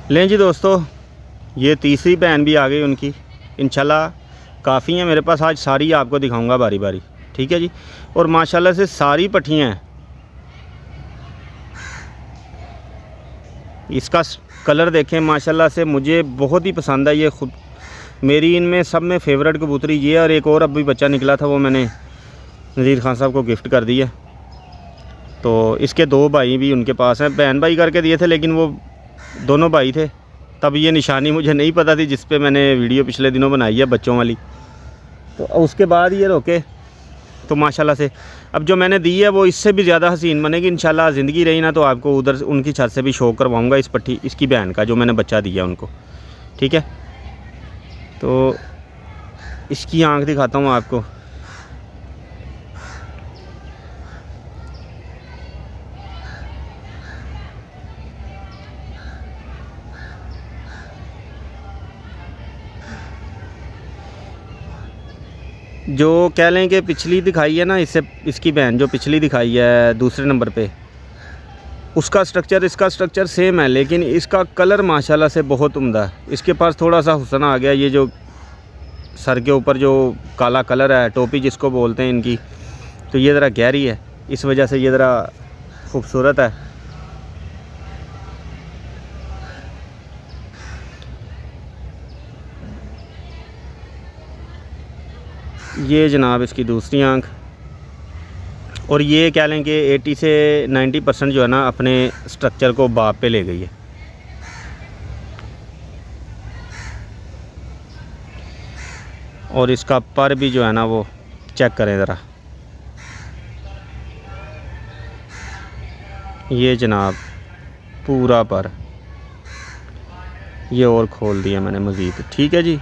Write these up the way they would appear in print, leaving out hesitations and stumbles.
लें जी दोस्तों, ये तीसरी बहन भी आ गई उनकी। इंशाल्लाह काफ़ी हैं मेरे पास, आज सारी आपको दिखाऊंगा बारी बारी, ठीक है जी। और माशाल्लाह से सारी पट्टियाँ हैं। इसका कलर देखें माशाल्लाह से, मुझे बहुत ही पसंद है ये। खुद मेरी इनमें सब में फेवरेट कबूतरी ये, और एक और अभी बच्चा निकला था वो मैंने नज़ीर खान साहब को गिफ्ट कर दिया। तो इसके दो भाई भी उनके पास हैं, बहन भाई करके दिए थे लेकिन वो दोनों भाई थे। तब ये निशानी मुझे नहीं पता थी जिस पे मैंने वीडियो पिछले दिनों बनाई है बच्चों वाली। तो उसके बाद ये रोके तो माशाल्लाह से अब जो मैंने दी है वो इससे भी ज़्यादा हसीन बनेगी इंशाल्लाह। ज़िंदगी रही ना तो आपको उधर उनकी छत से भी शो करवाऊँगा इस पट्टी इसकी बहन का जो मैंने बच्चा दिया उनको, ठीक है। तो इसकी आँख दिखाता हूँ आपको। जो कह लें कि पिछली दिखाई है ना, इससे इसकी बहन जो पिछली दिखाई है दूसरे नंबर पे, उसका स्ट्रक्चर इसका स्ट्रक्चर सेम है, लेकिन इसका कलर माशाल्लाह से बहुत उम्दा है। इसके पास थोड़ा सा हुस्न आ गया, ये जो सर के ऊपर जो काला कलर है, टोपी जिसको बोलते हैं इनकी, तो ये ज़रा गहरी है, इस वजह से ये ज़रा खूबसूरत है। ये जनाब इसकी दूसरी आंख। और ये कह लें कि 80 से 90% जो है ना अपने स्ट्रक्चर को बाप पे ले गई है। और इसका पर भी जो है ना वो चेक करें ज़रा, ये जनाब पूरा पर, ये और खोल दिया मैंने मज़ीद, ठीक है जी।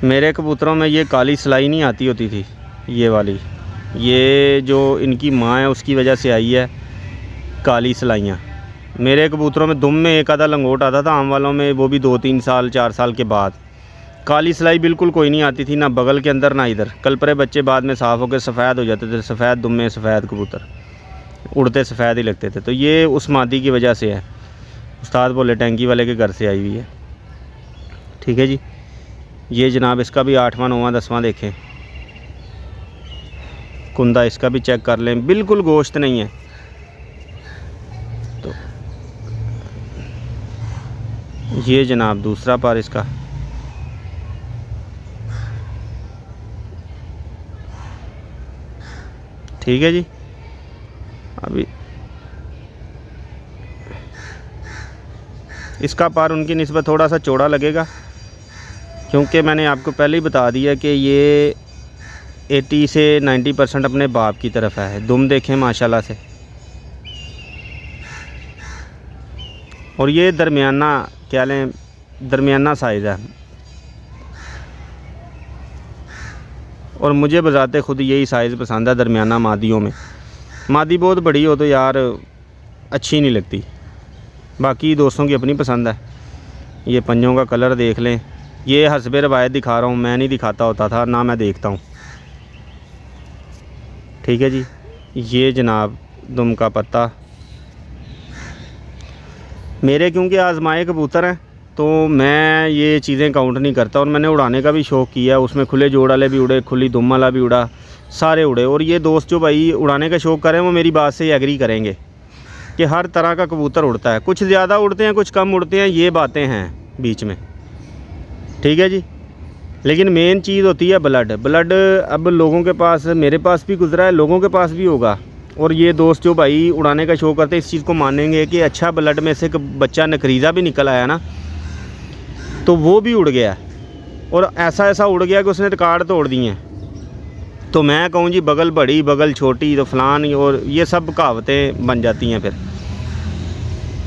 मेरे कबूतरों में ये काली सिलाई नहीं आती होती थी, ये वाली, ये जो इनकी माँ है उसकी वजह से आई है काली सिलाइयाँ। मेरे कबूतरों में दुम में एक आधा लंगोट आता था, आम वालों में वो भी 2-3 साल 4 साल के बाद। काली सिलाई बिल्कुल कोई नहीं आती थी, ना बगल के अंदर ना इधर। कलपरे बच्चे बाद में साफ़ होकर सफ़ेद हो जाते थे, सफ़ेद दुम में सफ़ेद कबूतर, उड़ते सफ़ेद ही लगते थे। तो ये उस मादी की वजह से है, उस्ताद बोले टैंकी वाले के घर से आई हुई है, ठीक है जी। ये जनाब इसका भी 8वां 9वां 10वां देखें, कुंदा इसका भी चेक कर लें, बिल्कुल गोश्त नहीं है। तो ये जनाब दूसरा पार इसका, ठीक है जी। अभी इसका पार उनकी निस्बत थोड़ा सा चौड़ा लगेगा, क्योंकि मैंने आपको पहले ही बता दिया कि ये 80 से 90% अपने बाप की तरफ है। दुम देखें माशाल्लाह से। और ये दरमियाना क्या लें, दरमियाना साइज़ है। और मुझे बजाते ख़ुद यही साइज़ पसंद है दरमियाना मादियों में। मादी बहुत बड़ी हो तो यार अच्छी नहीं लगती, बाकी दोस्तों की अपनी पसंद है। ये पंजों का कलर देख लें, ये हस्बे रवायत दिखा रहा हूँ, मैं नहीं दिखाता होता था ना, मैं देखता हूँ, ठीक है जी। ये जनाब दुम का पत्ता। मेरे क्योंकि आजमाए कबूतर हैं तो मैं ये चीज़ें काउंट नहीं करता। और मैंने उड़ाने का भी शौक़ किया, उसमें खुले जोड़ वाले भी उड़े, खुली दुम वाला भी उड़ा, सारे उड़े। और ये दोस्त जो भाई उड़ाने का शौक़ करें वो मेरी बात से एग्री करेंगे कि हर तरह का कबूतर उड़ता है, कुछ ज़्यादा उड़ते हैं कुछ कम उड़ते हैं, ये बातें हैं बीच में, ठीक है जी। लेकिन मेन चीज़ होती है ब्लड। ब्लड अब लोगों के पास, मेरे पास भी गुजरा है, लोगों के पास भी होगा। और ये दोस्त जो भाई उड़ाने का शौक़ करते हैं इस चीज़ को मानेंगे कि अच्छा ब्लड में से बच्चा नकरीज़ा भी निकल आया ना तो वो भी उड़ गया, और ऐसा ऐसा उड़ गया कि उसने रिकॉर्ड तोड़ दिए हैं। तो मैं कहूँ जी बगल बड़ी बगल छोटी तो फलान, और ये सब कहावतें बन जाती हैं फिर।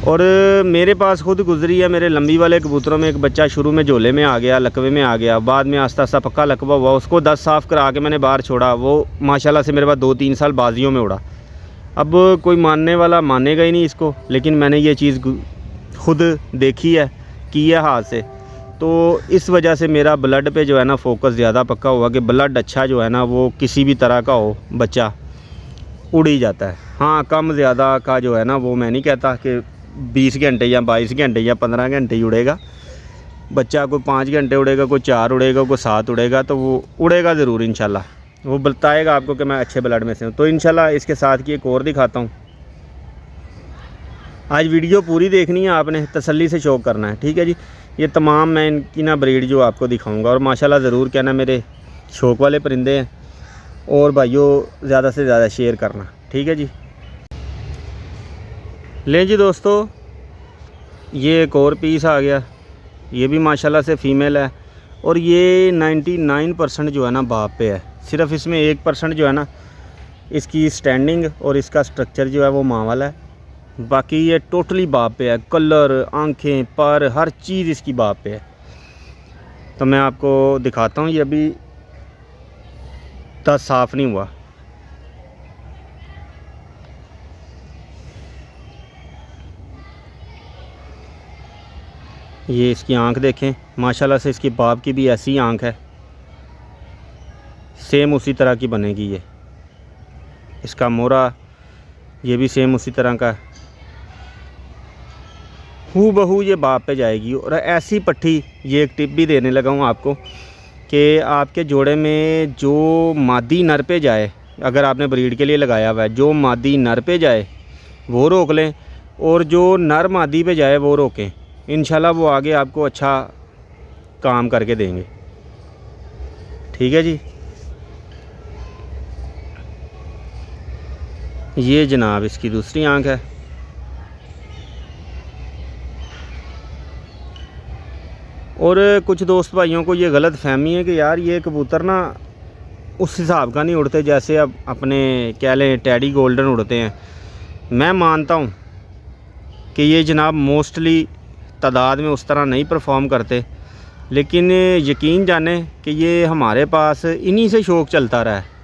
और मेरे पास खुद गुजरी है, मेरे लंबी वाले कबूतरों में एक बच्चा शुरू में झोले में आ गया, लकवे में आ गया, बाद में आस्ता आस्ता पक्का लकवा हुआ, उसको 10 साफ़ करा के मैंने बाहर छोड़ा। वो माशाल्लाह से मेरे पास 2-3 साल बाजियों में उड़ा। अब कोई मानने वाला मानेगा ही नहीं इसको, लेकिन मैंने ये चीज़ खुद देखी है, की है हाथ से। तो इस वजह से मेरा ब्लड पे जो है ना फोकस ज़्यादा पक्का हुआ कि ब्लड अच्छा जो है ना वो किसी भी तरह का हो बच्चा उड़ ही जाता है। हाँ, कम ज़्यादा का जो है ना वो मैं नहीं कहता कि 20 घंटे या 22 घंटे या 15 घंटे ही उड़ेगा। बच्चा कोई 5 घंटे उड़ेगा, कोई 4 उड़ेगा, कोई 7 उड़ेगा, तो वो उड़ेगा ज़रूर इंशाल्लाह। वो बताएगा आपको कि मैं अच्छे ब्लड में से हूँ। तो इंशाल्लाह इसके साथ की एक और दिखाता हूँ। आज वीडियो पूरी देखनी है आपने, तसल्ली से शौक़ करना है, ठीक है जी। ये तमाम मैं इनकी ना ब्रीड जो आपको दिखाऊंगा, और माशाल्लाह ज़रूर कहना मेरे शौक़ वाले परिंदे हैं, और भाइयों ज़्यादा से ज़्यादा शेयर करना, ठीक है जी। ले जी दोस्तों, ये एक और पीस आ गया। ये भी माशाल्लाह से फ़ीमेल है, और ये 99% जो है ना बाप पे है। सिर्फ इसमें 1% जो है ना इसकी स्टैंडिंग और इसका स्ट्रक्चर जो है वो माँ वाला है। बाकी ये टोटली बाप पे है, कलर, आंखें, पर, हर चीज़ इसकी बाप पे है। तो मैं आपको दिखाता हूँ। ये अभी तक साफ़ नहीं हुआ। ये इसकी आंख देखें, माशाल्लाह से इसकी बाप की भी ऐसी आंख है, सेम उसी तरह की बनेगी। ये इसका मोरा ये भी सेम उसी तरह का हूबहू ये बाप पे जाएगी। और ऐसी पट्टी, ये एक टिप भी देने लगा हूँ आपको कि आपके जोड़े में जो मादी नर पे जाए, अगर आपने ब्रीड के लिए लगाया हुआ है, जो मादी नर पे जाए वो रोक लें, और जो नर मादी पे जाए वो रोकें। इंशाल्लाह वो आगे आपको अच्छा काम करके देंगे, ठीक है जी। ये जनाब इसकी दूसरी आंख है। और कुछ दोस्त भाइयों को ये गलत फहमी है कि यार ये कबूतर ना उस हिसाब का नहीं उड़ते जैसे अब अपने कह लें टैडी गोल्डन उड़ते हैं। मैं मानता हूँ कि ये जनाब मोस्टली तादाद में उस तरह नहीं परफॉर्म करते, लेकिन यकीन जाने कि ये हमारे पास इन्हीं से शौक़ चलता रहा है।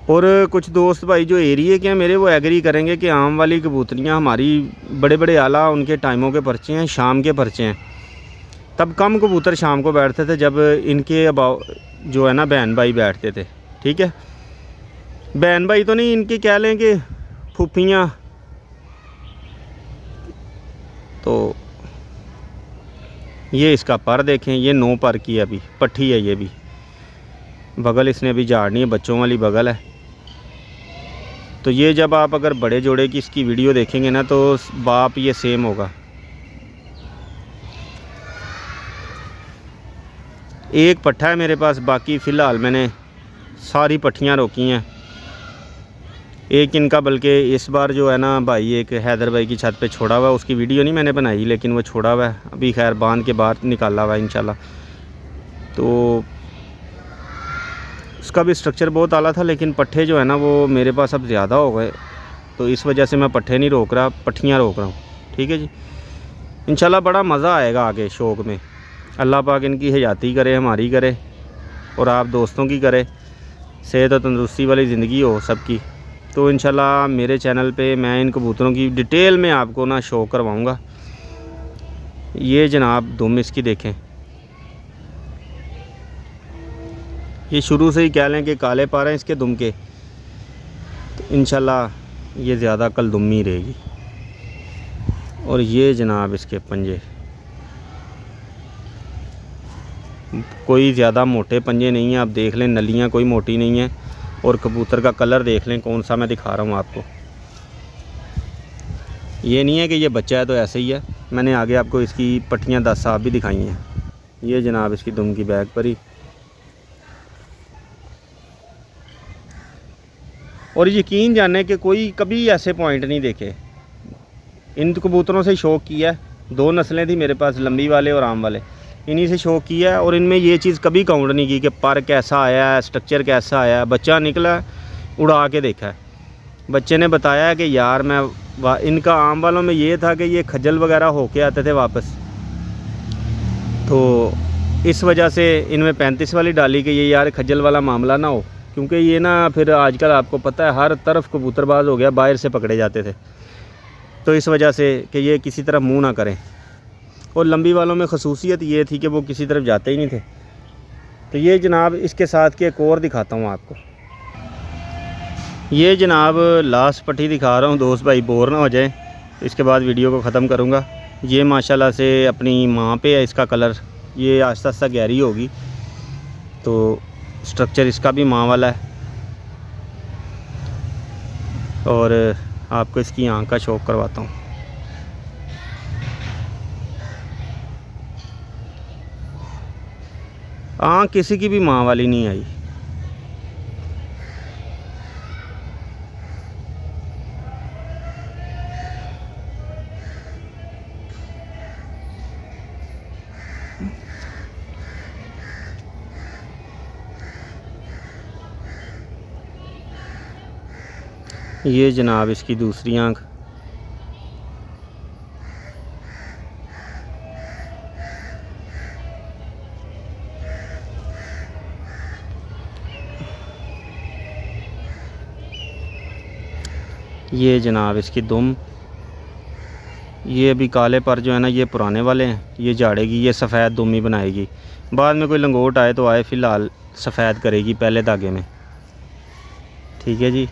और कुछ दोस्त भाई जो एरिया के हैं मेरे, वो एग्री करेंगे कि आम वाली कबूतरियाँ हमारी बड़े बड़े आला उनके टाइमों के पर्चे हैं, शाम के पर्चे हैं। तब कम कबूतर शाम को बैठते थे जब इनके अबाउ जो है ना बहन भाई बैठते थे, ठीक है। बहन भाई तो नहीं, इनके कह लें कि फूफियाँ। तो ये इसका पर देखें, ये 9 पर की अभी पट्टी है। ये भी बगल इसने अभी झाड़नी है, बच्चों वाली बगल है। तो ये जब आप अगर बड़े जोड़े की इसकी वीडियो देखेंगे ना तो बाप ये सेम होगा। एक पट्ठा है मेरे पास, बाकी फ़िलहाल मैंने सारी पट्टियाँ रोकी हैं। एक इनका बल्कि इस बार जो है ना भाई एक हैदर भाई की छत पे छोड़ा हुआ है, उसकी वीडियो नहीं मैंने बनाई, लेकिन वो छोड़ा हुआ है अभी, खैर बांध के बाहर निकाला हुआ है इंशाल्लाह। तो उसका भी स्ट्रक्चर बहुत आला था, लेकिन पट्ठे जो है ना वो मेरे पास अब ज़्यादा हो गए, तो इस वजह से मैं पट्ठे नहीं रोक रहा, पट्टियाँ रोक रहा हूँ, ठीक है जी। इंशाल्लाह बड़ा मज़ा आएगा आगे शौक़ में। अल्लाह पाक इनकी हयाती करे, हमारी करे, और आप दोस्तों की करे, सेहत और तंदुरुस्ती वाली ज़िंदगी हो सबकी। तो इंशाल्लाह मेरे चैनल पे मैं इन कबूतरों की डिटेल में आपको ना शो करवाऊँगा। ये जनाब दुम इसकी देखें, ये शुरू से ही कह लें कि काले पारे हैं इसके दुम के, तो इंशाल्लाह ये ज़्यादा कल दुम ही रहेगी। और ये जनाब इसके पंजे, कोई ज़्यादा मोटे पंजे नहीं हैं, आप देख लें, नलियाँ कोई मोटी नहीं हैं। और कबूतर का कलर देख लें कौन सा मैं दिखा रहा हूँ आपको। ये नहीं है कि ये बच्चा है तो ऐसे ही है, मैंने आगे आपको इसकी पट्टियाँ 10 साफ भी दिखाई हैं। ये जनाब इसकी दुम की बैग पर ही। और यकीन जाने कि कोई कभी ऐसे पॉइंट नहीं देखे। इन कबूतरों से शौक़ किया है, 2 नस्लें थी मेरे पास, लंबी वाले और आम वाले, इन्हीं से शौक़ किया है। और इनमें ये चीज़ कभी काउंट नहीं की कि पर कैसा आया है, स्ट्रक्चर कैसा आया है। बच्चा निकला, उड़ा के देखा है, बच्चे ने बताया है कि यार मैं इनका आम वालों में ये था कि ये खजल वगैरह होके आते थे वापस, तो इस वजह से इनमें 35 वाली डाली कि ये यार खजल वाला मामला ना हो, क्योंकि ये ना फिर आजकल आपको पता है हर तरफ कबूतरबाज हो गया, बाहर से पकड़े जाते थे, तो इस वजह से कि ये किसी तरफ मुंह ना करें। और लंबी वालों में खसूसियत ये थी कि वो किसी तरफ जाते ही नहीं थे। तो ये जनाब इसके साथ की एक और दिखाता हूँ आपको। ये जनाब लास्ट पट्टी दिखा रहा हूँ, दोस्त भाई बोर ना हो जाए, इसके बाद वीडियो को ख़त्म करूँगा। ये माशाल्लाह से अपनी माँ पे है, इसका कलर ये आहिस्ता आहिस्ता गहरी होगी, तो स्ट्रक्चर इसका भी माँ वाला है। और आपको इसकी आँख का शौक करवाता हूँ। आँख किसी की भी माँ वाली नहीं आई। ये जनाब इसकी दूसरी आँख। ये जनाब इसकी दुम। ये अभी काले पर जो है ना ये पुराने वाले हैं, ये झाड़ेगी, ये सफ़ेद दुम ही बनाएगी। बाद में कोई लंगोट आए तो आए, फ़िलहाल सफ़ेद करेगी पहले धागे में। ठीक है जी।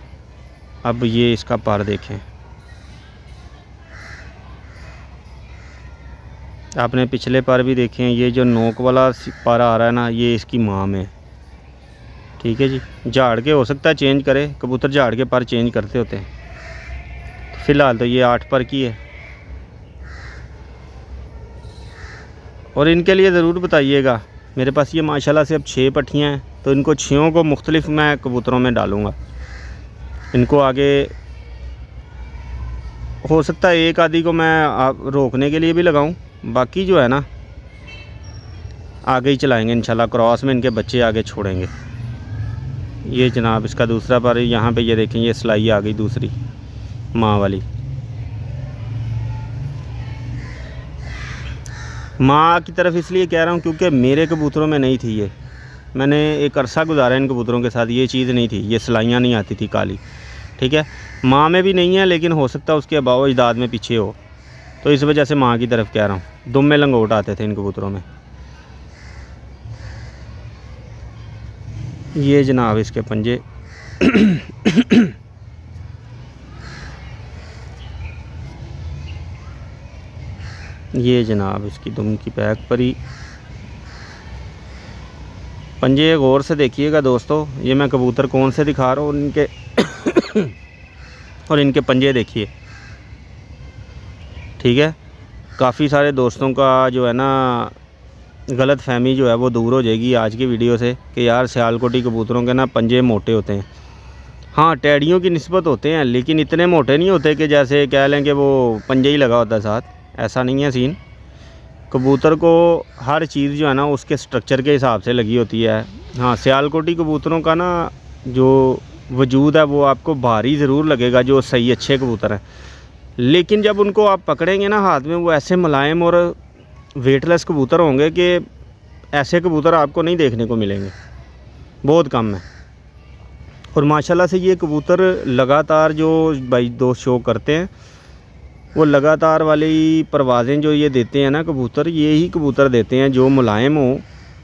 अब ये इसका पर देखें, आपने पिछले पर भी देखे हैं, ये जो नोक वाला पर आ रहा है ना ये इसकी माँ में। ठीक है जी। झाड़ के हो सकता है चेंज करे, कबूतर झाड़ के पर चेंज करते होते हैं। फ़िलहाल तो ये 8 पर की है। और इनके लिए ज़रूर बताइएगा, मेरे पास ये माशाल्लाह से अब 6 पट्टियाँ हैं, तो इनको 6 को मुख्तलिफ मैं कबूतरों में डालूँगा। इनको आगे हो सकता है एक आधी को मैं रोकने के लिए भी लगाऊं, बाकी जो है ना आगे ही चलाएंगे इंशाल्लाह। क्रॉस में इनके बच्चे आगे छोड़ेंगे। ये जनाब इसका दूसरा पर, यहाँ पे ये देखें ये सिलाई आ गई दूसरी माँ वाली। माँ की तरफ इसलिए कह रहा हूँ क्योंकि मेरे कबूतरों में नहीं थी ये। मैंने एक अरसा गुजारा इन कबूतरों के साथ, ये चीज़ नहीं थी, ये सिलाइयाँ नहीं आती थी काली। ठीक है। माँ में भी नहीं है, लेकिन हो सकता है उसके अबाव इजदाद में पीछे हो, तो इस वजह से माँ की तरफ कह रहा हूँ। दुम में लंगोट आते थे इन कबूतरों में। ये जनाब इसके पंजे। ये जनाब इसकी दुम की पैक परी। पंजे गौर से देखिएगा दोस्तों, ये मैं कबूतर कौन से दिखा रहा हूँ इनके और इनके पंजे देखिए। ठीक है। काफ़ी सारे दोस्तों का जो है ना गलत फहमी जो है वो दूर हो जाएगी आज की वीडियो से कि यार सियालकोटी कबूतरों के ना पंजे मोटे होते हैं। हाँ, टेडियों की निस्बत होते हैं, लेकिन इतने मोटे नहीं होते कि जैसे कह लें कि वो पंजे ही लगा होता है साथ, ऐसा नहीं है सीन। कबूतर को हर चीज़ जो है ना उसके स्ट्रक्चर के हिसाब से लगी होती है। हाँ, सियालकोटी कबूतरों का ना जो वजूद है वो आपको भारी ज़रूर लगेगा, जो सही अच्छे कबूतर हैं, लेकिन जब उनको आप पकड़ेंगे ना हाथ में, वो ऐसे मुलायम और वेटलेस कबूतर होंगे कि ऐसे कबूतर आपको नहीं देखने को मिलेंगे, बहुत कम है। और माशाल्लाह से ये कबूतर लगातार जो भाई दोस्त शो करते हैं, वो लगातार वाली परवाज़ें जो ये देते हैं ना कबूतर, ये ही कबूतर देते हैं जो मुलायम हो,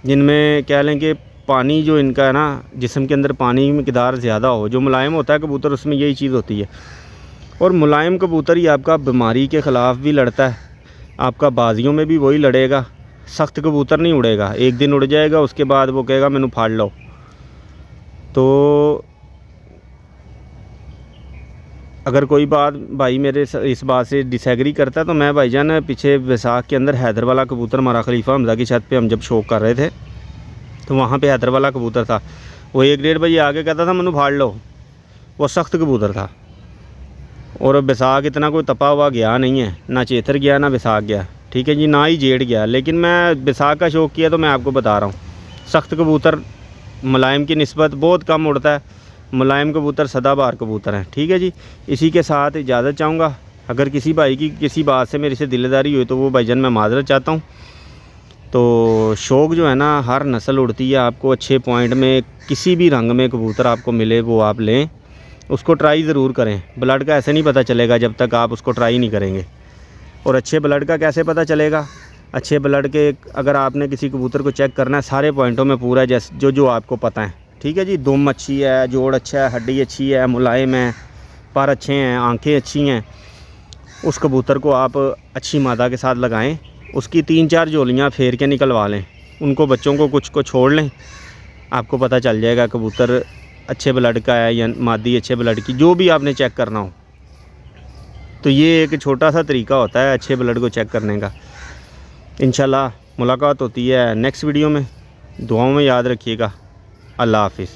जिनमें कह लें कि पानी जो इनका है ना जिस्म के अंदर पानी की मकदार ज़्यादा हो। जो मुलायम होता है कबूतर उसमें यही चीज़ होती है। और मुलायम कबूतर ही आपका बीमारी के ख़िलाफ़ भी लड़ता है, आपका बाजियों में भी वही लड़ेगा। सख्त कबूतर नहीं उड़ेगा, एक दिन उड़ जाएगा उसके बाद वो कहेगा मैनू फाड़ लो। तो अगर कोई बात भाई मेरे इस बात से डिसएग्री करता है तो मैं भाईजान पीछे वैसाख के अंदर हैदर वाला कबूतर मारा, खलीफा हमजा की छत पे हम जब शौक कर रहे थे तो वहाँ पे हैदर वाला कबूतर था, वो 1-1.5 बजे आके कहता था मैनू फाड़ लो। वो सख्त कबूतर था। और बैसाख इतना कोई तपा हुआ गया नहीं है, ना चेतर गया ना बैसाख गया। ठीक है जी, ना ही जेठ गया, लेकिन मैं बैसाख का शौक़ किया तो मैं आपको बता रहा हूँ। सख्त कबूतर मुलायम की निस्बत बहुत कम उड़ता है, मुलायम कबूतर सदाबहार कबूतर हैं। ठीक है जी। इसी के साथ इजाज़त चाहूँगा। अगर किसी भाई की किसी बात से मेरे से दिलदारी हुई तो वो भाईजान मैं माज़रत चाहता हूँ। तो शौक़ जो है ना हर नस्ल उड़ती है, आपको अच्छे पॉइंट में किसी भी रंग में कबूतर आपको मिले वो आप लें, उसको ट्राई ज़रूर करें। ब्लड का ऐसे नहीं पता चलेगा जब तक आप उसको ट्राई नहीं करेंगे। और अच्छे ब्लड का कैसे पता चलेगा? अच्छे ब्लड के अगर आपने किसी कबूतर को चेक करना है सारे पॉइंटों में पूरा, जैसे जो आपको पता है, ठीक है जी। दुम अच्छी है, जोड़ अच्छा है, हड्डी अच्छी है, मुलायम है, पर अच्छे हैं, आंखें अच्छी हैं, उस कबूतर को आप अच्छी मादा के साथ लगाएं। उसकी 3-4 जोलियाँ फेर के निकलवा लें, उनको बच्चों को कुछ को छोड़ लें, आपको पता चल जाएगा कबूतर अच्छे ब्लड का है या मादी अच्छे ब्लड की, जो भी आपने चेक करना हो। तो ये एक छोटा सा तरीका होता है अच्छे ब्लड को चेक करने का। इंशाल्लाह मुलाकात होती है नेक्स्ट वीडियो में। दुआओं में याद रखिएगा। अल्लाह हाफिज़।